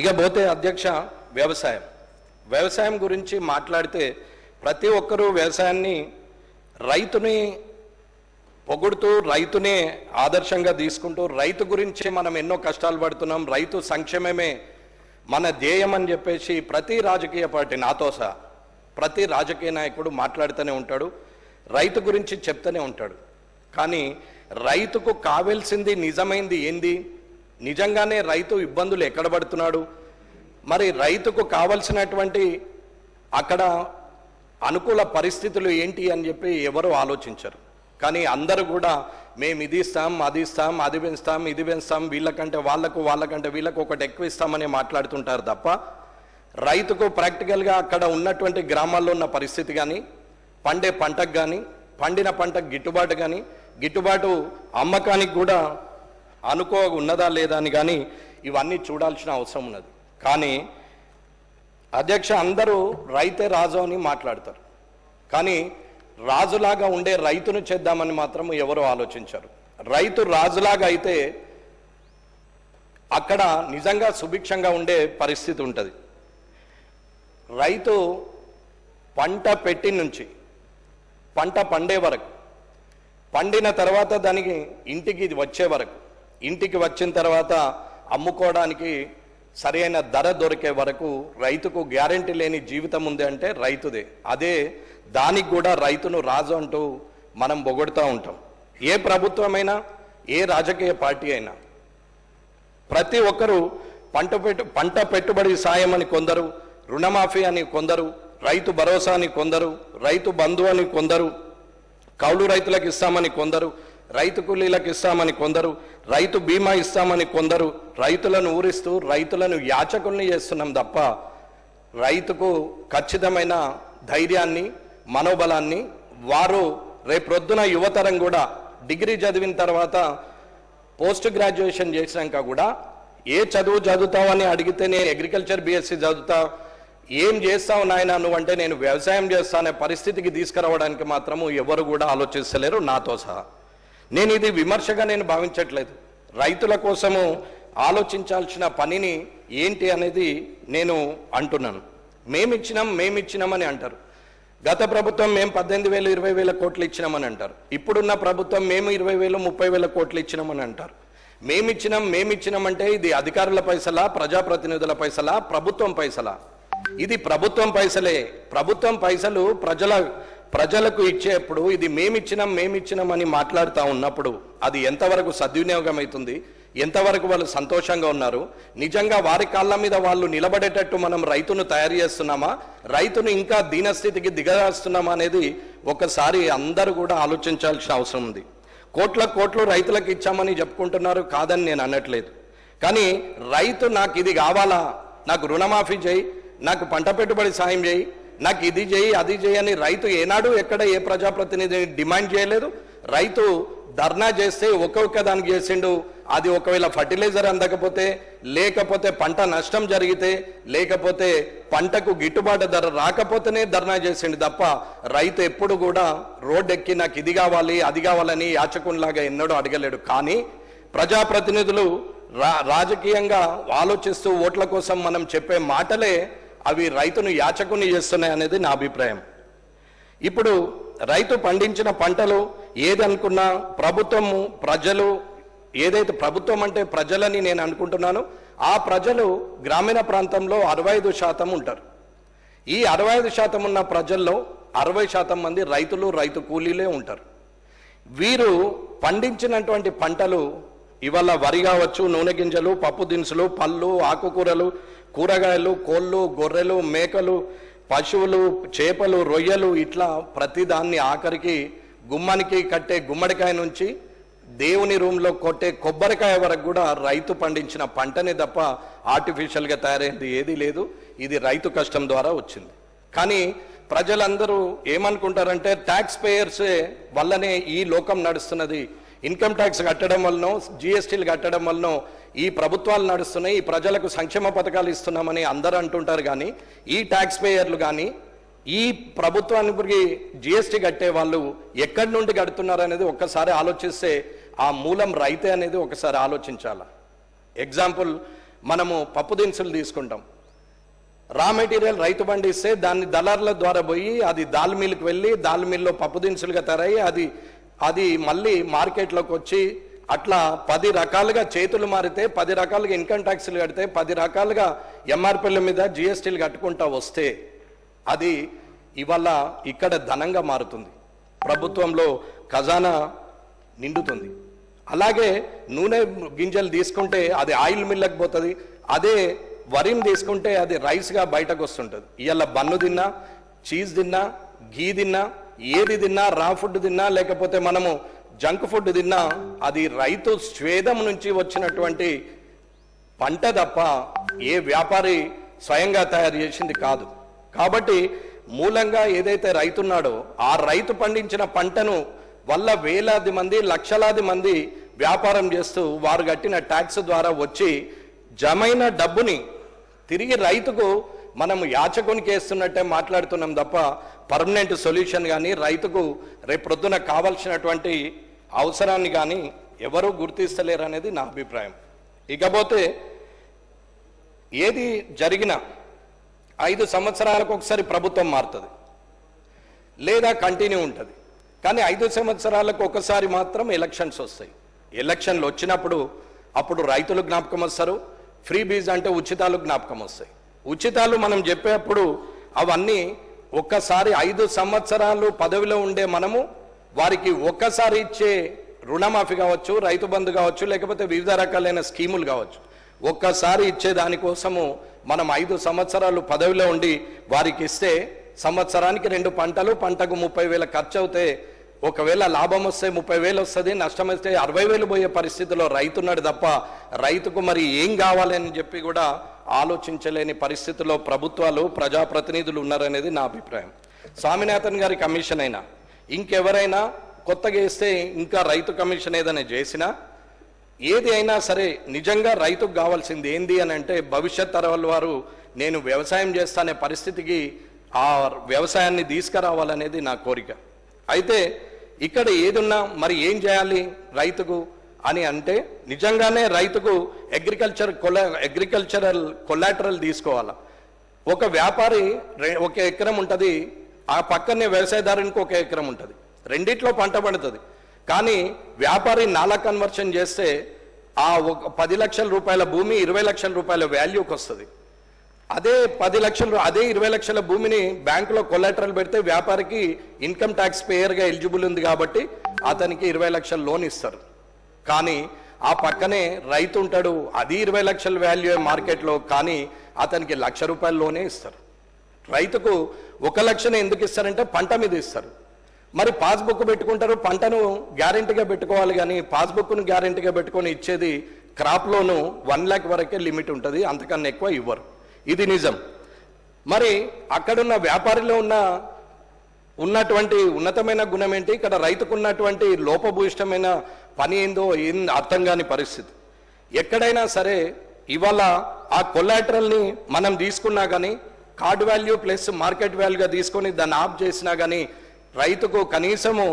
ఇక పోతే అధ్యక్ష వ్యవసాయం గురించి మాట్లాడితే ప్రతి ఒక్కరూ వ్యవసాయాన్ని రైతుని పొగుడుతూ రైతునే ఆదర్శంగా తీసుకుంటూ రైతు గురించి మనం ఎన్నో కష్టాలు పడుతున్నాం, రైతు సంక్షేమమే మన ధ్యేయం అని చెప్పేసి ప్రతి రాజకీయ పార్టీ నాతో సహా ప్రతి రాజకీయ నాయకుడు మాట్లాడుతూనే ఉంటాడు, రైతు గురించి చెప్తూనే ఉంటాడు. కానీ రైతుకు కావాల్సింది నిజమైంది ఏంది, నిజంగానే రైతు ఇబ్బందులు ఎక్కడ పడుతున్నాడు, మరి రైతుకు కావలసినటువంటి అక్కడ అనుకూల పరిస్థితులు ఏంటి అని చెప్పి ఎవరు ఆలోచించరు. కానీ అందరూ కూడా మేము ఇది ఇస్తాం, అది ఇస్తాం, అది పెంచుతాం, ఇది పెంచుతాం, వీళ్ళకంటే వాళ్ళకంటే వీళ్ళకు ఒకటి ఎక్కువ ఇస్తామని మాట్లాడుతుంటారు తప్ప రైతుకు ప్రాక్టికల్గా అక్కడ ఉన్నటువంటి గ్రామాల్లో ఉన్న పరిస్థితి కానీ, పండే పంటకు కానీ, పండిన పంటకు గిట్టుబాటు కానీ, గిట్టుబాటు అమ్మకానికి కూడా ఉన్నదా లేదా అని కానీ ఇవన్నీ చూడాల్సిన అవసరం ఉన్నది. కానీ అధ్యక్ష అందరూ రైతే రాజు అని మాట్లాడతారు, కానీ రాజులాగా ఉండే రైతును చేద్దామని మాత్రం ఎవరు ఆలోచించారు. రైతు రాజులాగా అయితే అక్కడ నిజంగా సుభిక్షంగా ఉండే పరిస్థితి ఉంటుంది. రైతు పంట పెట్టి నుంచి పంట పండే వరకు, పండిన తర్వాత దానికి ఇంటికి వచ్చే వరకు, ఇంటికి వచ్చిన తర్వాత అమ్ముకోవడానికి సరైన ధర దొరికే వరకు రైతుకు గ్యారెంటీ లేని జీవితం ఉంది అంటే రైతుదే. అదే దానికి కూడా రైతును రాజు అంటూ మనం పొగడుతూ ఉంటాం. ఏ ప్రభుత్వమైనా, ఏ రాజకీయ పార్టీ అయినా ప్రతి ఒక్కరూ పంట పెట్టుబడి సాయం అని కొందరు, రుణమాఫీ అని కొందరు, రైతు భరోసా అని కొందరు, రైతు బంధు అని కొందరు, కౌలు రైతులకు ఇస్తామని కొందరు, రైతు కూలీలకు ఇస్తామని కొందరు, రైతు బీమా ఇస్తామని కొందరు, రైతులను ఊరిస్తూ రైతులను యాచకుల్ని చేస్తున్నాం తప్ప రైతుకు ఖచ్చితమైన ధైర్యాన్ని, మనోబలాన్ని వారు రేపొద్దున యువతరం కూడా డిగ్రీ చదివిన తర్వాత పోస్ట్ గ్రాడ్యుయేషన్ చేసినాక కూడా ఏ చదువు చదువుతావని అడిగితే నేను అగ్రికల్చర్ బీఎస్సీ చదువుతా, ఏం చేస్తావు నాయన నువ్వు అంటే నేను వ్యవసాయం చేస్తానే పరిస్థితికి తీసుకురావడానికి మాత్రము ఎవరు కూడా ఆలోచిస్తలేరు, నాతో సహా. నేను ఇది విమర్శగా నేను భావించట్లేదు. రైతుల కోసము ఆలోచించాల్సిన పనిని ఏంటి అనేది నేను అంటున్నాను. మేమిచ్చినామని అంటారు. గత ప్రభుత్వం మేము 18,000 20,000 కోట్లు ఇచ్చినామని అంటారు. ఇప్పుడున్న ప్రభుత్వం మేము 20,000 30,000 కోట్లు ఇచ్చినామని అంటారు. మేమిచ్చినామంటే ఇది అధికారుల పైసలా, ప్రజాప్రతినిధుల పైసలా, ప్రభుత్వం పైసలా? ఇది ప్రభుత్వం పైసలే. ప్రభుత్వం పైసలు ప్రజలకు ఇచ్చేప్పుడు ఇది మేమిచ్చినాం అని మాట్లాడుతూ ఉన్నప్పుడు అది ఎంతవరకు సద్వినియోగం అవుతుంది, ఎంతవరకు వాళ్ళు సంతోషంగా ఉన్నారు, నిజంగా వారి కాళ్ళ మీద వాళ్ళు నిలబడేటట్టు మనం రైతును తయారు చేస్తున్నామా, రైతును ఇంకా దీనస్థితికి దిగజేస్తున్నామా అనేది ఒకసారి అందరూ కూడా ఆలోచించాల్సిన అవసరం ఉంది. కోట్లు రైతులకు ఇచ్చామని చెప్పుకుంటున్నారు, కాదని నేను అనట్లేదు. కానీ రైతు నాకు ఇది కావాలా, నాకు రుణమాఫీ చేయి, నాకు పంట పెట్టుబడి సాయం చేయి, నాకు ఇది చేయి అది చేయి అని రైతు ఏనాడు ఎక్కడ ఏ ప్రజాప్రతినిధిని డిమాండ్ చేయలేదు. రైతు ధర్నా చేస్తే ఒక్కొక్క దానికి చేసిండు. అది ఒకవేళ ఫర్టిలైజర్ అందకపోతే, లేకపోతే పంట నష్టం జరిగితే, లేకపోతే పంటకు గిట్టుబాటు ధర రాకపోతేనే ధర్నా చేసిండు తప్ప రైతు ఎప్పుడు కూడా రోడ్డు ఎక్కి నాకు ఇది కావాలి అది కావాలని యాచకునిలాగా ఎన్నడూ అడగలేడు. కానీ ప్రజాప్రతినిధులు రాజకీయంగా ఆలోచిస్తూ ఓట్ల కోసం మనం చెప్పే మాటలే అవి రైతును యాచకుని చేస్తున్నాయి అనేది నా అభిప్రాయం. ఇప్పుడు రైతు పండించిన పంటలు ఏదనుకున్నా ప్రభుత్వము, ప్రజలు, ఏదైతే ప్రభుత్వం అంటే ప్రజలని నేను అనుకుంటున్నాను, ఆ ప్రజలు గ్రామీణ ప్రాంతంలో 65% ఉంటారు. ఈ 65% ఉన్న ప్రజల్లో 60% మంది రైతులు, రైతు కూలీలే ఉంటారు. వీరు పండించినటువంటి పంటలు ఇవాళ వరి కావచ్చు, నూనె గింజలు, పప్పు దినుసులు, పళ్ళు, ఆకుకూరలు, కూరగాయలు, కోళ్ళు, గొర్రెలు, మేకలు, పశువులు, చేపలు, రొయ్యలు, ఇట్లా ప్రతిదాన్ని ఆఖరికి గుమ్మానికి కట్టే గుమ్మడికాయ నుంచి దేవుని రూమ్లో కొట్టే కొబ్బరికాయ వరకు కూడా రైతు పండించిన పంటనే తప్ప ఆర్టిఫిషియల్గా తయారైంది ఏదీ లేదు. ఇది రైతు కష్టం ద్వారా వచ్చింది. కానీ ప్రజలందరూ ఏమనుకుంటారంటే ట్యాక్స్ పేయర్సే వల్లనే ఈ లోకం నడుస్తున్నది, ఇన్కమ్ ట్యాక్స్ కట్టడం వలనో, జిఎస్టీలు కట్టడం వలనో ఈ ప్రభుత్వాలు నడుస్తున్నాయి, ఈ ప్రజలకు సంక్షేమ పథకాలు ఇస్తున్నామని అందరూ అంటుంటారు. కానీ ఈ ట్యాక్స్ పేయర్లు కానీ ఈ ప్రభుత్వానికి జిఎస్టీ కట్టే వాళ్ళు ఎక్కడి నుండి కడుతున్నారు అనేది ఒక్కసారి ఆలోచిస్తే ఆ మూలం రైతే అనేది ఒకసారి ఆలోచించాలి. ఎగ్జాంపుల్ మనము పప్పు దినుసులు తీసుకుంటాం. రా మెటీరియల్ రైతు పండిస్తే దాన్ని దళారుల ద్వారా పోయి అది దాల్ మిల్కి వెళ్ళి దాల్ మిల్లో పప్పు దినుసులుగా తయారయ్యి అది మళ్ళీ మార్కెట్లోకి వచ్చి అట్లా 10 రకాలుగా చేతులు మారితే 10 రకాలుగా ఇన్కమ్ ట్యాక్స్లు కడితే 10 రకాలుగా ఎంఆర్పీల మీద జిఎస్టీలు కట్టుకుంటా వస్తే అది ఇవాళ ఇక్కడ ధనంగా మారుతుంది, ప్రభుత్వంలో ఖజానా నిండుతుంది. అలాగే నూనె గింజలు తీసుకుంటే అది ఆయిల్ మిల్లకు పోతుంది, అదే వరిని తీసుకుంటే అది రైస్గా బయటకు వస్తుంటుంది. ఇవాళ బన్ను తిన్నా, చీజ్ తిన్నా, ఘీ తిన్నా, ఏది తిన్నా, రా ఫుడ్ తిన్నా, లేకపోతే మనము జంక్ ఫుడ్ తిన్నా అది రైతు స్వేదం నుంచి వచ్చినటువంటి పంట తప్ప ఏ వ్యాపారి స్వయంగా తయారు చేసింది కాదు. కాబట్టి మూలంగా ఏదైతే రైతున్నాడో ఆ రైతు పండించిన పంటను వల్ల వేలాది మంది, లక్షలాది మంది వ్యాపారం చేస్తూ వారు కట్టిన ట్యాక్స్ ద్వారా వచ్చి జమైన డబ్బుని తిరిగి రైతుకు మనం యాచకునికి వేస్తున్నట్టే మాట్లాడుతున్నాం తప్ప పర్మనెంట్ సొల్యూషన్ కానీ రైతుకు రేపొద్దున కావాల్సినటువంటి అవసరాన్ని కానీ ఎవరూ గుర్తిస్తలేరు అనేది నా అభిప్రాయం. ఇకపోతే ఏది జరిగినా 5 సంవత్సరాలకు ఒకసారి ప్రభుత్వం మారుతుంది లేదా కంటిన్యూ ఉంటుంది, కానీ 5 సంవత్సరాలకు ఒకసారి మాత్రం ఎలక్షన్స్ వస్తాయి. ఎలక్షన్లు వచ్చినప్పుడు అప్పుడు రైతులు జ్ఞాపకం వస్తారు, ఫ్రీ బీజ్ అంటే ఉచితాలు జ్ఞాపకం వస్తాయి. ఉచితాలు మనం చెప్పేప్పుడు అవన్నీ ఒక్కసారి 5 సంవత్సరాలు పదవిలో ఉండే మనము వారికి ఒక్కసారి ఇచ్చే రుణమాఫీ కావచ్చు, రైతు బంధు కావచ్చు, లేకపోతే వివిధ రకాలైన స్కీములు కావచ్చు, ఒక్కసారి ఇచ్చే దానికోసము మనం 5 సంవత్సరాలు పదవిలో ఉండి వారికి ఇస్తే సంవత్సరానికి 2 పంటలు, పంటకు 30,000 ఖర్చు అవుతే ఒకవేళ లాభం వస్తే 30,000 వస్తుంది, నష్టం వస్తే 60,000 పోయే పరిస్థితిలో రైతున్నాడు తప్ప రైతుకు మరి ఏం కావాలని చెప్పి కూడా ఆలోచించలేని పరిస్థితిలో ప్రభుత్వాలు, ప్రజాప్రతినిధులు ఉన్నారనేది నా అభిప్రాయం. స్వామినాథన్ గారి కమిషన్ అయినా ఇంకెవరైనా కొత్తగా వేస్తే ఇంకా రైతు కమిషన్ ఏదైనా చేసినా ఏది అయినా సరే నిజంగా రైతుకు కావాల్సింది ఏంది అని అంటే భవిష్యత్ తరాల వారు నేను వ్యవసాయం చేస్తానే పరిస్థితికి ఆ వ్యవసాయాన్ని తీసుకురావాలనేది నా కోరిక. అయితే ఇక్కడ ఏదున్నా మరి ఏం చేయాలి రైతుకు అని అంటే నిజంగానే రైతుకు అగ్రికల్చరల్ కొలాటరల్ తీసుకోవాలి. ఒక వ్యాపారి 1 ఎకరం ఉంటుంది, ఆ పక్కనే వ్యవసాయదారునికి 1 ఎకరం ఉంటుంది, రెండిట్లో పంట పడుతుంది. కానీ వ్యాపారి నాలా కన్వర్షన్ చేస్తే ఆ 10 లక్షల రూపాయల భూమి 20 లక్షల రూపాయల వాల్యూకి వస్తుంది. అదే 10 లక్షలు, అదే 20 లక్షల భూమిని బ్యాంకులో కొలాటరల్ పెడితే వ్యాపారికి ఇన్కమ్ ట్యాక్స్ పేయర్గా ఎలిజిబుల్ ఉంది కాబట్టి అతనికి 20 లక్షల లోన్ ఇస్తారు. కానీ ఆ పక్కనే రైతు ఉంటాడు, అది 20 లక్షల వాల్యూ మార్కెట్లో, కానీ అతనికి 1,00,000 రూపాయల లోనే ఇస్తారు. రైతుకు 1 లక్షని ఎందుకు ఇస్తారంటే పంట మీద ఇస్తారు. మరి పాస్బుక్ పెట్టుకుంటారు, పంటను గ్యారెంటీగా పెట్టుకోవాలి, కానీ పాస్బుక్ను గ్యారెంటీగా పెట్టుకొని ఇచ్చేది క్రాప్ లోను 1 లక్ష వరకే లిమిట్ ఉంటుంది, అంతకన్నా ఎక్కువ ఇవ్వరు. ఇది నిజం. మరి అక్కడున్న వ్యాపారిలో ఉన్నటువంటి ఉన్నతమైన గుణం ఏంటి, ఇక్కడ రైతుకున్నటువంటి లోపభూయిష్టమైన పని ఏందో అర్థం కాని పరిస్థితి. ఎక్కడైనా సరే ఇవాళ ఆ కొలాటరల్ని మనం తీసుకున్నా కానీ కార్డ్ వాల్యూ ప్లస్ మార్కెట్ వాల్యూగా తీసుకొని దాన్ని ఆఫ్ చేసినా కానీ రైతుకు కనీసము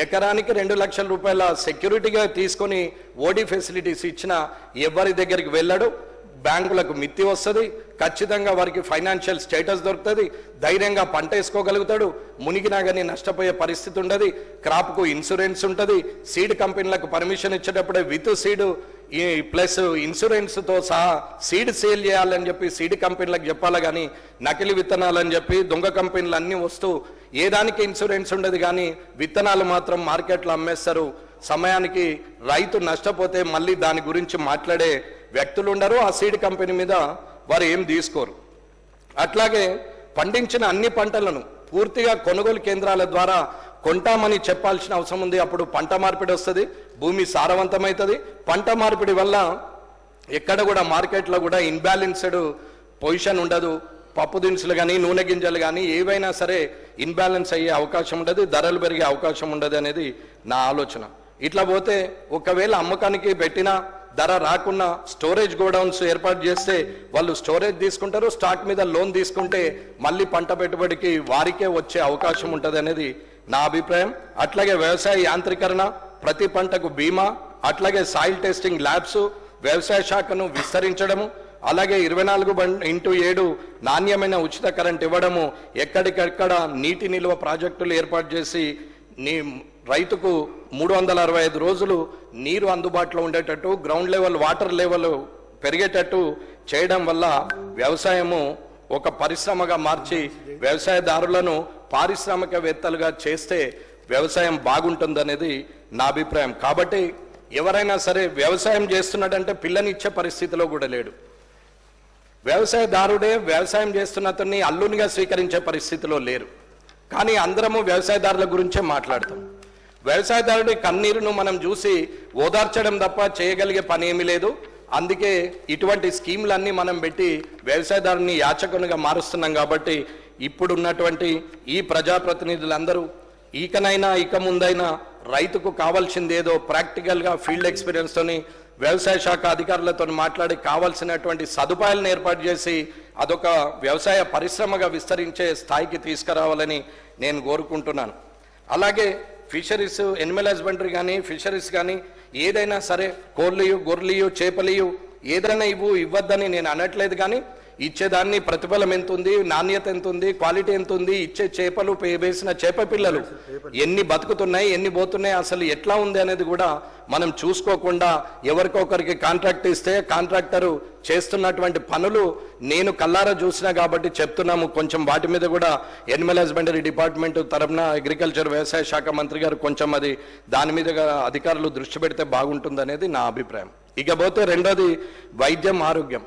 ఎకరానికి 2 లక్షల రూపాయల సెక్యూరిటీగా తీసుకొని ఓడి ఫెసిలిటీస్ ఇచ్చిన ఎవరి దగ్గరికి వెళ్ళడు, బ్యాంకులకు మిత్తి వస్తుంది, ఖచ్చితంగా వారికి ఫైనాన్షియల్ స్టేటస్ దొరుకుతుంది, ధైర్యంగా పంట వేసుకోగలుగుతాడు, మునిగినా కానీ నష్టపోయే పరిస్థితి ఉండదు, క్రాప్కు ఇన్సూరెన్స్ ఉంటుంది, సీడ్ కంపెనీలకు పర్మిషన్ ఇచ్చేటప్పుడే విత్ సీడ్ ప్లస్ ఇన్సూరెన్స్తో సహా సీడ్ సేల్ చేయాలని చెప్పి సీడ్ కంపెనీలకు చెప్పాలి, కానీ నకిలీ విత్తనాలని చెప్పి దొంగ కంపెనీలు అన్నీ వస్తూ ఏ దానికి ఇన్సూరెన్స్ ఉండదు, కానీ విత్తనాలు మాత్రం మార్కెట్లో అమ్మేస్తారు. సమయానికి రైతు నష్టపోతే మళ్ళీ దాని గురించి మాట్లాడే వ్యక్తులు ఉండరు, ఆ సీడ్ కంపెనీ మీద వారు ఏం తీసుకోరు. అట్లాగే పండించిన అన్ని పంటలను పూర్తిగా కొనుగోలు కేంద్రాల ద్వారా కొంటామని చెప్పాల్సిన అవసరం ఉంది. అప్పుడు పంట మార్పిడి వస్తుంది, భూమి సారవంతమవుతుంది. పంట మార్పిడి వల్ల ఎక్కడ కూడా మార్కెట్లో కూడా ఇన్బ్యాలెన్స్డ్ పొజిషన్ ఉండదు. పప్పు దినుసులు కానీ నూనె గింజలు కానీ ఏవైనా సరే ఇన్బ్యాలెన్స్ అయ్యే అవకాశం ఉండదు, ధరలు పెరిగే అవకాశం ఉండదు అనేది నా ఆలోచన. ఇట్లా పోతే ఒకవేళ అమ్మకానికి పెట్టినా ధర రాకున్నా స్టోరేజ్ గోడౌన్స్ ఏర్పాటు చేస్తే వాళ్ళు స్టోరేజ్ తీసుకుంటారు, స్టాక్ మీద లోన్ తీసుకుంటే మళ్ళీ పంట పెట్టుబడికి వారికే వచ్చే అవకాశం ఉంటుంది అనేది నా అభిప్రాయం. అట్లాగే వ్యవసాయ యాంత్రీకరణ, ప్రతి పంటకు బీమా, అట్లాగే సాయిల్ టెస్టింగ్ ల్యాబ్స్, వ్యవసాయ శాఖను విస్తరించడము, అలాగే 24/7 నాణ్యమైన ఉచిత కరెంట్ ఇవ్వడము, ఎక్కడికక్కడ నీటి నిల్వ ప్రాజెక్టులు ఏర్పాటు చేసి రైతుకు 365 రోజులు నీరు అందుబాటులో ఉండేటట్టు, గ్రౌండ్ లెవెల్ వాటర్ లెవెల్ పెరిగేటట్టు చేయడం వల్ల వ్యవసాయము ఒక పరిశ్రమగా మార్చి వ్యవసాయదారులను పారిశ్రామికవేత్తలుగా చేస్తే వ్యవసాయం బాగుంటుందనేది నా అభిప్రాయం. కాబట్టి ఎవరైనా సరే వ్యవసాయం చేస్తున్నాడంటే పిల్లనిచ్చే పరిస్థితిలో కూడా లేడు. వ్యవసాయదారుడే వ్యవసాయం చేస్తున్న అతన్ని అల్లునిగా స్వీకరించే పరిస్థితిలో లేరు. కానీ అందరము వ్యవసాయదారుల గురించే మాట్లాడతాం. వ్యవసాయదారుడి కన్నీరును మనం చూసి ఓదార్చడం తప్ప చేయగలిగే పని ఏమీ లేదు. అందుకే ఇటువంటి స్కీమ్లన్నీ మనం పెట్టి వ్యవసాయదారుని యాచకునిగా మారుస్తున్నాం. కాబట్టి ఇప్పుడున్నటువంటి ఈ ప్రజాప్రతినిధులందరూ ఇక ముందైనా రైతుకు కావాల్సింది ఏదో ప్రాక్టికల్గా ఫీల్డ్ ఎక్స్పీరియన్స్తోని వ్యవసాయ శాఖ అధికారులతో మాట్లాడి కావాల్సినటువంటి సదుపాయాలను ఏర్పాటు చేసి అదొక వ్యవసాయ పరిశ్రమగా విస్తరించే స్థాయికి తీసుకురావాలని నేను కోరుకుంటున్నాను. అలాగే ఫిషరీస్, ఎనిమల్ హస్బెండరీ కానీ ఫిషరీస్ కానీ ఏదైనా సరే, కోళ్ళియు, గొర్రెలియు, చేపలియు ఏదైనా ఇవ్వద్దని నేను అనట్లేదు. కానీ ఇచ్చేదాన్ని ప్రతిఫలం ఎంత ఉంది, నాణ్యత ఎంత ఉంది, క్వాలిటీ ఎంత ఉంది, ఇచ్చే చేపలు వేసిన చేప పిల్లలు ఎన్ని బతుకుతున్నాయి, ఎన్ని పోతున్నాయి, అసలు ఎట్లా ఉంది అనేది కూడా మనం చూసుకోకుండా ఎవరికొకరికి కాంట్రాక్ట్ ఇస్తే కాంట్రాక్టరు చేస్తున్నటువంటి పనులు నేను కల్లారా చూసినా కాబట్టి చెప్తున్నాము. కొంచెం వాటి మీద కూడా ఎనిమల్ హస్బెండరీ డిపార్ట్మెంట్ తరఫున అగ్రికల్చర్ వ్యవసాయ శాఖ మంత్రి గారు కొంచెం దాని మీద అధికారులు దృష్టి పెడితే బాగుంటుంది అనేది నా అభిప్రాయం. ఇకపోతే రెండోది వైద్యం, ఆరోగ్యం.